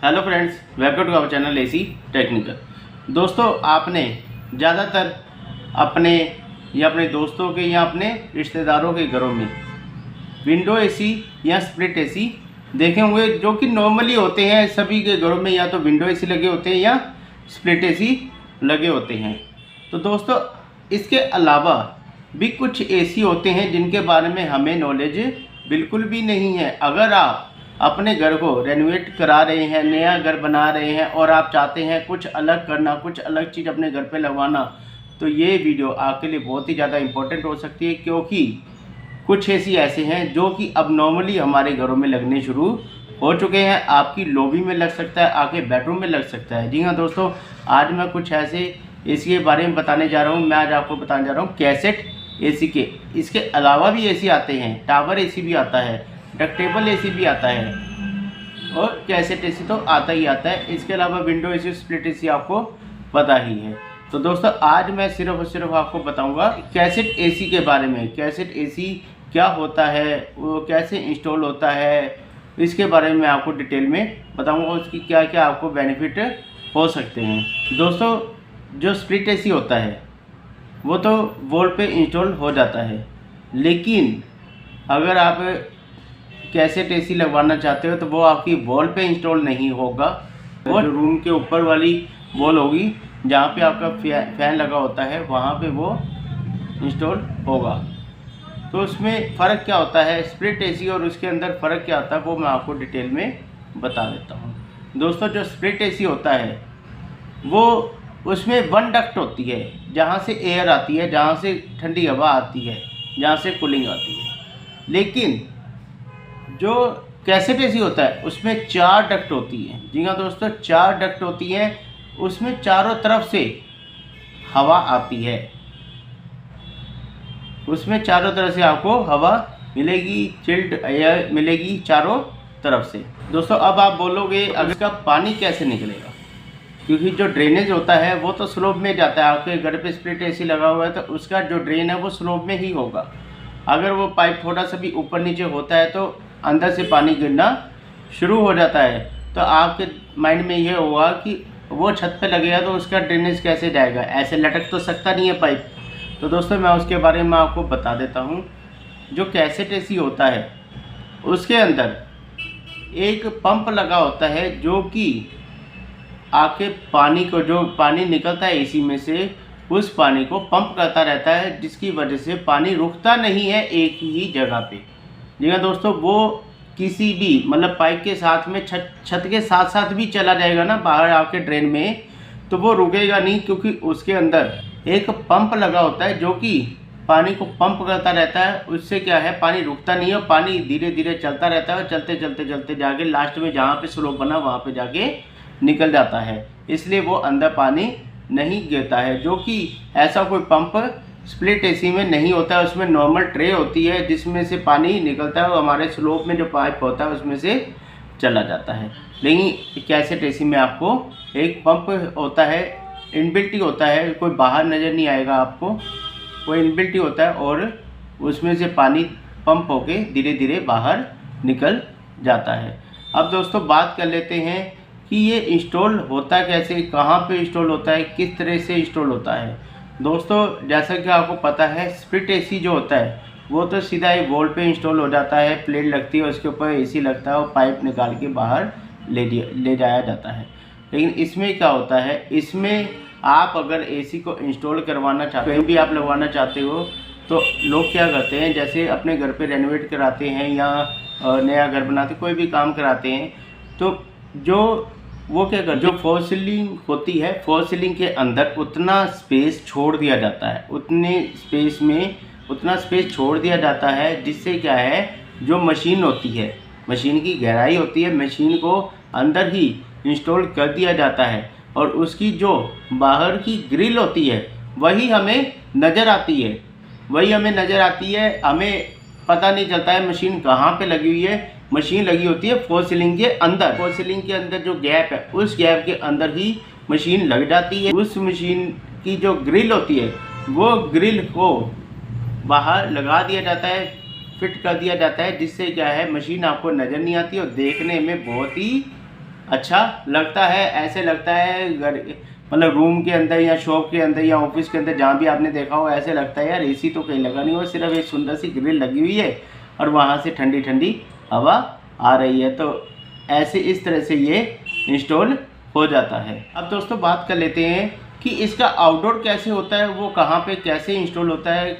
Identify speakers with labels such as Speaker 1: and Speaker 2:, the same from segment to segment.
Speaker 1: Hello friends, welcome to our channel AC technical. दोस्तों, आपने ज़्यादातर अपने या अपने दोस्तों के या अपने रिश्तेदारों के घरों में विंडो एसी या स्प्लिट एसी देखे होंगे, जो कि नॉर्मली होते हैं सभी के घरों में। या तो विंडो एसी लगे होते हैं या स्प्लिट एसी लगे होते हैं। तो दोस्तों, इसके अलावा भी कुछ एसी होते हैं जिनके बारे में हमें नॉलेज बिल्कुल भी नहीं है। अगर आप अपने घर को रेनोवेट करा रहे हैं, नया घर बना रहे हैं और आप चाहते हैं कुछ अलग करना, कुछ अलग चीज़ अपने घर पे लगवाना, तो ये वीडियो आपके लिए बहुत ही ज़्यादा इम्पोर्टेंट हो सकती है। क्योंकि कुछ एसी ऐसे हैं जो कि अब नॉर्मली हमारे घरों में लगने शुरू हो चुके हैं। आपकी लॉबी में लग सकता है, आपके बेडरूम में लग सकता है। जी हाँ दोस्तों, आज मैं कुछ ऐसे एसी के बारे में बताने जा रहा हूँ। मैं आज आपको बताने जा रहा हूँ कैसेट एसी के। इसके अलावा भी एसी आते हैं, टावर एसी भी आता है, डक्टेबल एसी भी आता है और कैसेट एसी तो आता ही आता है। इसके अलावा विंडो एसी, स्प्लिट एसी आपको पता ही है। तो दोस्तों, आज मैं सिर्फ और सिर्फ आपको बताऊंगा कैसेट एसी के बारे में। कैसेट एसी क्या होता है, वो कैसे इंस्टॉल होता है, इसके बारे में मैं आपको डिटेल में बताऊंगा। उसकी क्या क्या आपको बेनिफिट हो सकते हैं। दोस्तों, जो स्प्लिट एसी होता है वो तो वॉल पे इंस्टॉल हो जाता है, लेकिन अगर आप कैसेट एसी लगवाना चाहते हो तो वो आपकी वॉल पे इंस्टॉल नहीं होगा। वो रूम के ऊपर वाली वॉल होगी जहाँ पे आपका फैन लगा होता है, वहाँ पे वो इंस्टॉल होगा। तो उसमें फ़र्क क्या होता है स्प्लिट एसी और उसके अंदर फ़र्क क्या होता है, वो मैं आपको डिटेल में बता देता हूँ। दोस्तों, जो स्प्लिट एसी होता है वो उसमें वन डक्ट होती है, जहाँ से एयर आती है, जहाँ से ठंडी हवा आती है, जहाँ से कूलिंग आती है। लेकिन जो कैसेट एसी होता है उसमें 4 डक्ट होती हैं। जी हाँ दोस्तों, 4 डक्ट होती हैं। उसमें चारों तरफ से हवा आती है। उसमें चारों तरफ से आपको हवा मिलेगी, चिल्ड एयर मिलेगी चारों तरफ से। दोस्तों, अब आप बोलोगे अब इसका पानी कैसे निकलेगा, क्योंकि जो ड्रेनेज होता है वो तो स्लोप में जाता है। आपके घर पे स्प्लिट एसी लगा हुआ है तो उसका जो ड्रेन है वो स्लोप में ही होगा। अगर वो पाइप थोड़ा सा भी ऊपर नीचे होता है तो अंदर से पानी गिरना शुरू हो जाता है। तो आपके माइंड में ये होगा कि वो छत पे लगेगा तो उसका ड्रेनेज कैसे जाएगा, ऐसे लटक तो सकता नहीं है पाइप। तो दोस्तों, मैं उसके बारे में आपको बता देता हूँ। जो कैसेट एसी होता है उसके अंदर एक पंप लगा होता है जो कि आके पानी को, जो पानी निकलता है एसी में से, उस पानी को पंप करता रहता है, जिसकी वजह से पानी रुकता नहीं है एक ही जगह पे। जी हाँ दोस्तों, वो किसी भी मतलब पाइप के साथ में छत के साथ साथ भी चला जाएगा ना बाहर आके ड्रेन में, तो वो रुकेगा नहीं, क्योंकि उसके अंदर एक पंप लगा होता है जो कि पानी को पंप करता रहता है। उससे क्या है, पानी रुकता नहीं है, पानी धीरे धीरे चलता रहता है और चलते चलते चलते जाके लास्ट में जहाँ पे स्लोप बना वहाँ पे जाके निकल जाता है। इसलिए वो अंदर पानी नहीं गिरता है, जो कि ऐसा कोई पंप स्प्लिट एसी में नहीं होता है। उसमें नॉर्मल ट्रे होती है जिसमें से पानी निकलता है और हमारे स्लोप में जो पाइप होता है उसमें से चला जाता है। लेकिन कैसेट एसी में आपको एक पंप होता है, इनबिल्ट ही होता है, कोई बाहर नज़र नहीं आएगा आपको, वो इनबिल्ट ही होता है और उसमें से पानी पंप होके धीरे धीरे बाहर निकल जाता है। अब दोस्तों, बात कर लेते हैं कि ये इंस्टॉल होता कैसे, कहाँ पे इंस्टॉल होता है, किस तरह से इंस्टॉल होता है। दोस्तों, जैसा कि आपको पता है स्प्लिट एसी जो होता है वो तो सीधा ही वॉल पे इंस्टॉल हो जाता है। प्लेट लगती है, उसके ऊपर एसी लगता है और पाइप निकाल के बाहर ले जाया जाता है। लेकिन इसमें क्या होता है, इसमें आप अगर एसी को इंस्टॉल करवाना चाहते हो, कहीं भी आप लगवाना चाहते हो, तो लोग क्या करते हैं, जैसे अपने घर पे रेनोवेट कराते हैं या नया घर बनाते, कोई भी काम कराते हैं, तो जो वो क्या कर, जो फॉल सीलिंग होती है, फॉल सीलिंग के अंदर उतना स्पेस छोड़ दिया जाता है, उतने स्पेस में उतना स्पेस छोड़ दिया जाता है, जिससे क्या है, जो मशीन होती है, मशीन की गहराई होती है, मशीन को अंदर ही इंस्टॉल कर दिया जाता है और उसकी जो बाहर की ग्रिल होती है वही हमें नज़र आती है, हमें पता नहीं चलता है मशीन कहाँ पे लगी हुई है। मशीन लगी होती है फॉल सीलिंग के अंदर। फॉल सीलिंग के अंदर जो गैप है, उस गैप के अंदर ही मशीन लग जाती है। उस मशीन की जो ग्रिल होती है वो ग्रिल को बाहर लगा दिया जाता है, फिट कर दिया जाता है, जिससे क्या है, मशीन आपको नज़र नहीं आती और देखने में बहुत ही अच्छा लगता है, ऐसे लगता है घर मतलब रूम के अंदर या शॉप के अंदर या ऑफिस के अंदर जहाँ भी आपने देखा हो, ऐसे लगता है यार एसी तो कहीं लगा नहीं हो, सिर्फ एक सुंदर सी ग्रिल लगी हुई है और वहाँ से ठंडी ठंडी हवा आ रही है। तो ऐसे इस तरह से ये इंस्टॉल हो जाता है। अब दोस्तों बात कर लेते हैं कि इसका आउटडोर कैसे होता है, वो कहाँ पे कैसे इंस्टॉल होता है,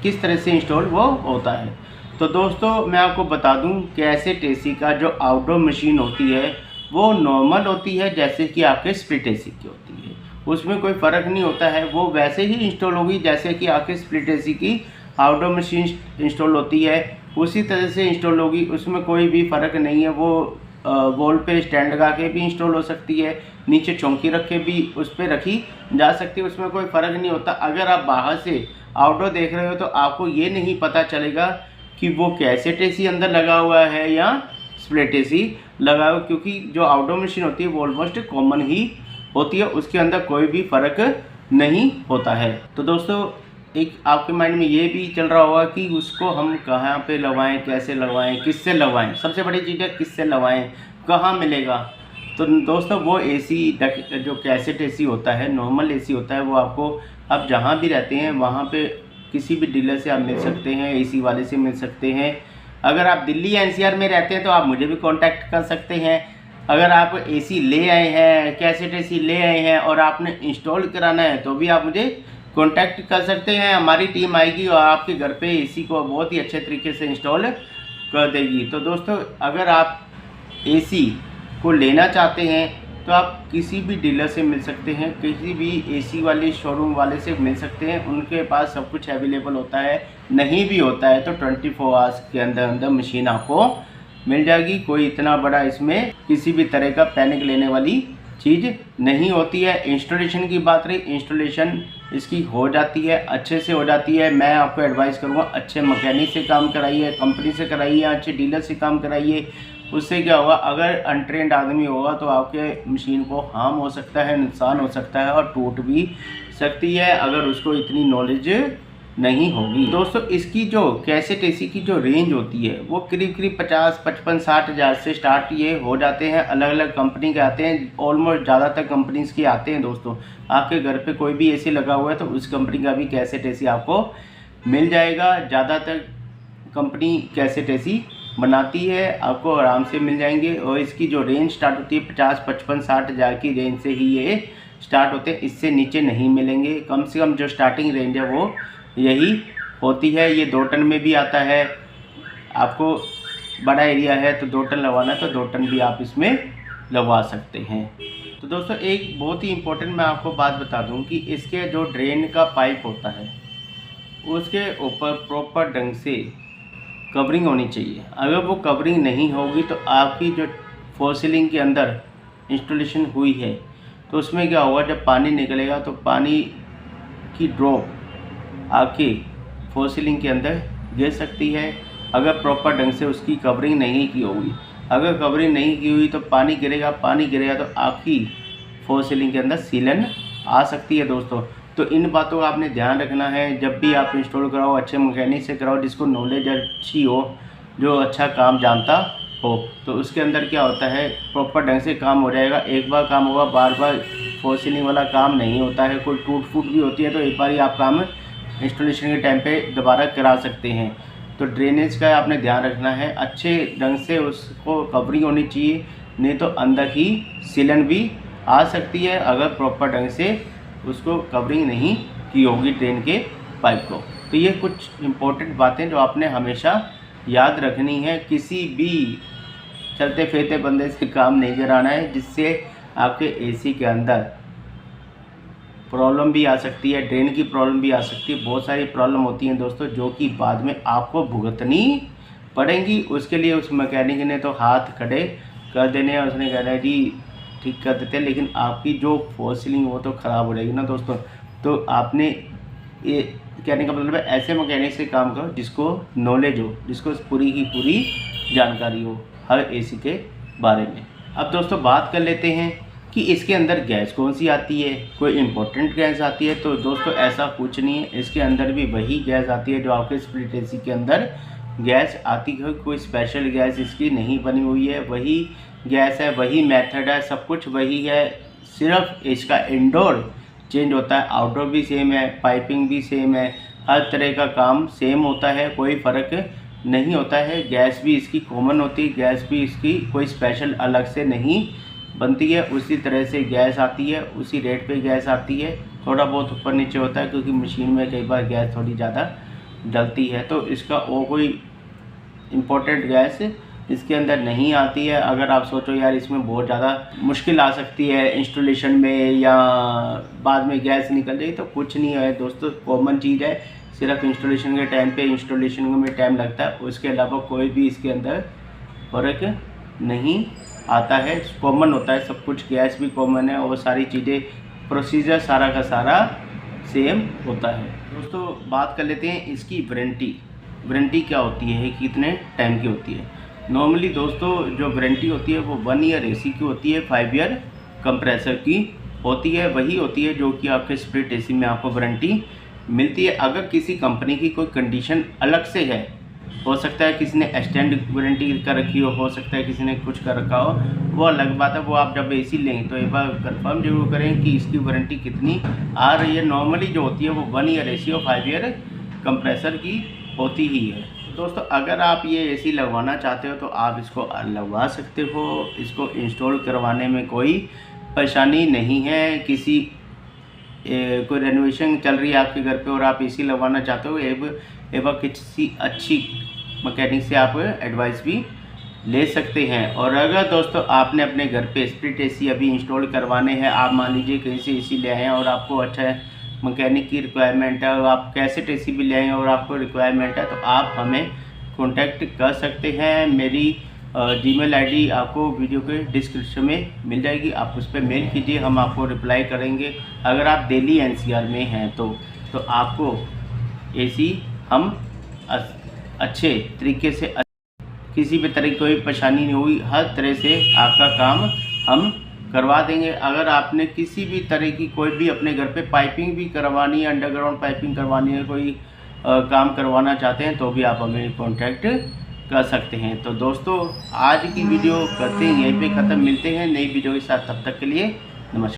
Speaker 1: किस तरह से इंस्टॉल वो होता है। तो दोस्तों मैं आपको बता दूं कैसेट एसी का जो आउटडोर मशीन होती है वो नॉर्मल होती है जैसे कि आपके स्प्लिट एसी की होती है, उसमें कोई फ़र्क नहीं होता है। वो वैसे ही इंस्टॉल होगी जैसे कि आपके स्प्लिट एसी की आउटडोर मशीन इंस्टॉल होती है, उसी तरह से इंस्टॉल होगी, उसमें कोई भी फ़र्क नहीं है। वो वॉल पे स्टैंड लगा के भी इंस्टॉल हो सकती है, नीचे चौकी रख के भी उस पर रखी जा सकती है, उसमें कोई फ़र्क नहीं होता। अगर आप बाहर से आउटडोर देख रहे हो तो आपको ये नहीं पता चलेगा कि वो कैसेट एसी अंदर लगा हुआ है या स्प्लिट एसी लगा हुआ, क्योंकि जो आउटडोर मशीन होती है वो ऑलमोस्ट कॉमन ही होती है, उसके अंदर कोई भी फ़र्क नहीं होता है। तो दोस्तों एक आपके माइंड में ये भी चल रहा होगा कि उसको हम कहाँ पे लगवाएं, कैसे लगवाएं, किससे लगवाएं। सबसे बड़ी चीज़ है किससे लगवाएं, कहाँ मिलेगा। तो दोस्तों वो एसी जो कैसेट एसी होता है, नॉर्मल एसी होता है, वो आपको आप जहाँ भी रहते हैं वहाँ पे किसी भी डीलर से आप मिल सकते हैं, एसी वाले से मिल सकते हैं। अगर आप दिल्ली या एनसीआर में रहते हैं तो आप मुझे भी कांटेक्ट कर सकते हैं। अगर आप एसी ले आए हैं, कैसेट एसी ले आए हैं और आपने इंस्टॉल कराना है तो भी आप मुझे कांटेक्ट कर सकते हैं। हमारी टीम आएगी और आपके घर पे एसी को बहुत ही अच्छे तरीके से इंस्टॉल कर देगी। तो दोस्तों अगर आप एसी को लेना चाहते हैं तो आप किसी भी डीलर से मिल सकते हैं, किसी भी एसी वाले शोरूम वाले से मिल सकते हैं, उनके पास सब कुछ अवेलेबल होता है। नहीं भी होता है तो 24 आवर्स के अंदर मशीन आपको मिल जाएगी। कोई इतना बड़ा इसमें किसी भी तरह का पैनिक लेने वाली चीज़ नहीं होती है। इंस्टॉलेशन की बात रही, इंस्टॉलेशन इसकी हो जाती है, अच्छे से हो जाती है। मैं आपको एडवाइस करूँगा अच्छे मैकेनिक से काम कराइए, कंपनी से कराइए, अच्छे डीलर से काम कराइए। उससे क्या होगा, अगर अनट्रेंड आदमी होगा तो आपके मशीन को हार्म हो सकता है, नुकसान हो सकता है और टूट भी सकती है अगर उसको इतनी नॉलेज नहीं होगी। दोस्तों इसकी जो कैसेट एसी की जो रेंज होती है वो करीब 50, 55, 60 हज़ार से स्टार्ट ये हो जाते हैं। अलग अलग कंपनी के आते हैं, ऑलमोस्ट ज़्यादातर कंपनीज़ के आते हैं। दोस्तों आपके घर पे कोई भी एसी लगा हुआ है तो उस कंपनी का भी कैसेट एसी आपको मिल जाएगा। ज़्यादातर कंपनी कैसेट एसी बनाती है, आपको आराम से मिल जाएंगे। और इसकी जो रेंज स्टार्ट होती है 50, 55, 60 हज़ार की रेंज से ही ये स्टार्ट होते हैं, इससे नीचे नहीं मिलेंगे। कम से कम जो स्टार्टिंग रेंज है वो यही होती है। ये 2 टन में भी आता है, आपको बड़ा एरिया है तो 2 टन लगवाना है तो 2 टन भी आप इसमें लगवा सकते हैं। तो दोस्तों एक बहुत ही इम्पोर्टेंट मैं आपको बात बता दूं कि इसके जो ड्रेन का पाइप होता है उसके ऊपर प्रॉपर ढंग से कवरिंग होनी चाहिए। अगर वो कवरिंग नहीं होगी तो आपकी जो फॉल सीलिंग के अंदर इंस्टॉलेशन हुई है तो उसमें क्या होगा, जब पानी निकलेगा तो पानी की ड्रॉप आके फॉल सीलिंग के अंदर गिर सकती है अगर प्रॉपर ढंग से उसकी कवरिंग नहीं की होगी। अगर कवरिंग नहीं की हुई तो पानी गिरेगा तो आपकी फॉल सीलिंग के अंदर सीलन आ सकती है। दोस्तों तो इन बातों का आपने ध्यान रखना है। जब भी आप इंस्टॉल कराओ अच्छे मैकेनिक से कराओ जिसको नॉलेज अच्छी हो, जो अच्छा काम जानता हो। तो उसके अंदर क्या होता है, प्रॉपर ढंग से काम हो जाएगा। एक बार काम होगा, बार बार फॉल सीलिंग वाला काम नहीं होता है। कोई टूट फूट भी होती है तो एक बार ही आप काम इंस्टॉलेशन के टाइम पे दोबारा करा सकते हैं। तो ड्रेनेज का आपने ध्यान रखना है, अच्छे ढंग से उसको कवरिंग होनी चाहिए, नहीं तो अंदर ही सीलन भी आ सकती है अगर प्रॉपर ढंग से उसको कवरिंग नहीं की होगी ड्रेन के पाइप को। तो ये कुछ इम्पोर्टेंट बातें जो आपने हमेशा याद रखनी है। किसी भी चलते फिरते बंदे से काम नहीं कराना है जिससे आपके एसी के अंदर प्रॉब्लम भी आ सकती है, ड्रेन की प्रॉब्लम भी आ सकती है। बहुत सारी प्रॉब्लम होती हैं दोस्तों जो कि बाद में आपको भुगतनी पड़ेंगी। उसके लिए उस मैकेनिक ने तो हाथ खड़े कर देने और उसने कहना है जी ठीक कर देते हैं, लेकिन आपकी जो फॉल सीलिंग वो तो ख़राब हो जाएगी ना दोस्तों। तो आपने ये कहने का मतलब है ऐसे मैकेनिक से काम करो जिसको नॉलेज हो, जिसको पूरी की पूरी जानकारी हो हर एसी के बारे में। अब दोस्तों बात कर लेते हैं कि इसके अंदर गैस कौन सी आती है, कोई इम्पोर्टेंट गैस आती है। तो दोस्तों ऐसा कुछ नहीं है, इसके अंदर भी वही गैस आती है जो आपके स्प्लिट एसी के अंदर गैस आती है, कोई स्पेशल गैस इसकी नहीं बनी हुई है, वही गैस है, वही मेथड है, सब कुछ वही है, सिर्फ इसका इंडोर चेंज होता है, आउटडोर भी सेम है, पाइपिंग भी सेम है, हर तरह का काम सेम होता है, कोई फ़र्क नहीं होता है। गैस भी इसकी कॉमन होती है, गैस भी इसकी कोई स्पेशल अलग से नहीं बनती है, उसी तरह से गैस आती है, उसी रेट पे गैस आती है, थोड़ा बहुत ऊपर नीचे होता है क्योंकि मशीन में कई बार गैस थोड़ी ज़्यादा डलती है, तो इसका वो कोई इम्पोर्टेंट गैस इसके अंदर नहीं आती है। अगर आप सोचो यार इसमें बहुत ज़्यादा मुश्किल आ सकती है इंस्टॉलेशन में या बाद में गैस निकल जाए, तो कुछ नहीं है दोस्तों, कॉमन चीज़ है, सिर्फ इंस्टॉलेशन के टाइम पे इंस्टॉलेशन में टाइम लगता है, उसके अलावा कोई भी इसके अंदर फ़र्क नहीं आता है, कॉमन होता है सब कुछ, गैस भी कॉमन है और सारी चीज़ें प्रोसीजर सारा का सारा सेम होता है। दोस्तों बात कर लेते हैं इसकी वारंटी क्या होती है, कितने टाइम की होती है। नॉर्मली दोस्तों जो वारंटी होती है वो 1 ईयर एसी की होती है, 5 ईयर कंप्रेसर की होती है, वही होती है जो कि आपके स्प्लिट एसी में आपको वारंटी मिलती है। अगर किसी कंपनी की कोई कंडीशन अलग से है, हो सकता है किसी ने एक्सटेंड वारंटी कर रखी हो सकता है किसी ने कुछ कर रखा हो, वो अलग बात है, वो आप जब एसी लेंगे तो एक बार कंफर्म जरूर करें कि इसकी वारंटी कितनी आ रही है। नॉर्मली जो होती है वो 1 ईयर एसी और 5 ईयर कंप्रेसर की होती ही है। दोस्तों अगर आप ये एसी लगवाना चाहते हो तो आप इसको लगवा सकते हो, इसको इंस्टॉल करवाने में कोई परेशानी नहीं है। कोई रेनोवेशन चल रही है आपके घर पे और आप एसी लगवाना चाहते हो, एक बार किसी अच्छी मैकेनिक से आप एडवाइस भी ले सकते हैं। और अगर दोस्तों आपने अपने घर पे स्प्लिट एसी अभी इंस्टॉल करवाने हैं, आप मान लीजिए कहीं से एसी ले आए हैं और आपको अच्छा मैकेनिक की रिक्वायरमेंट है और आप कैसेट एसी भी ले आए हैं और आपको रिक्वायरमेंट है, तो आप हमें कॉन्टैक्ट कर सकते हैं। मेरी जीमेल आईडी आपको वीडियो के डिस्क्रिप्शन में मिल जाएगी, आप उस पर मेल कीजिए, हम आपको रिप्लाई करेंगे। अगर आप दिल्ली एनसीआर में हैं तो आपको एसी हम अच्छे तरीके से, किसी भी तरह की कोई परेशानी नहीं हुई, हर तरह से आपका काम हम करवा देंगे। अगर आपने किसी भी तरह की कोई भी अपने घर पे पाइपिंग भी करवानी है, अंडरग्राउंड पाइपिंग करवानी है, कोई काम करवाना चाहते हैं तो भी आप हमें कांटेक्ट कर सकते हैं। तो दोस्तों आज की वीडियो करते हैं यहीं पे ख़त्म, मिलते हैं नई वीडियो के साथ, तब तक के लिए नमस्कार।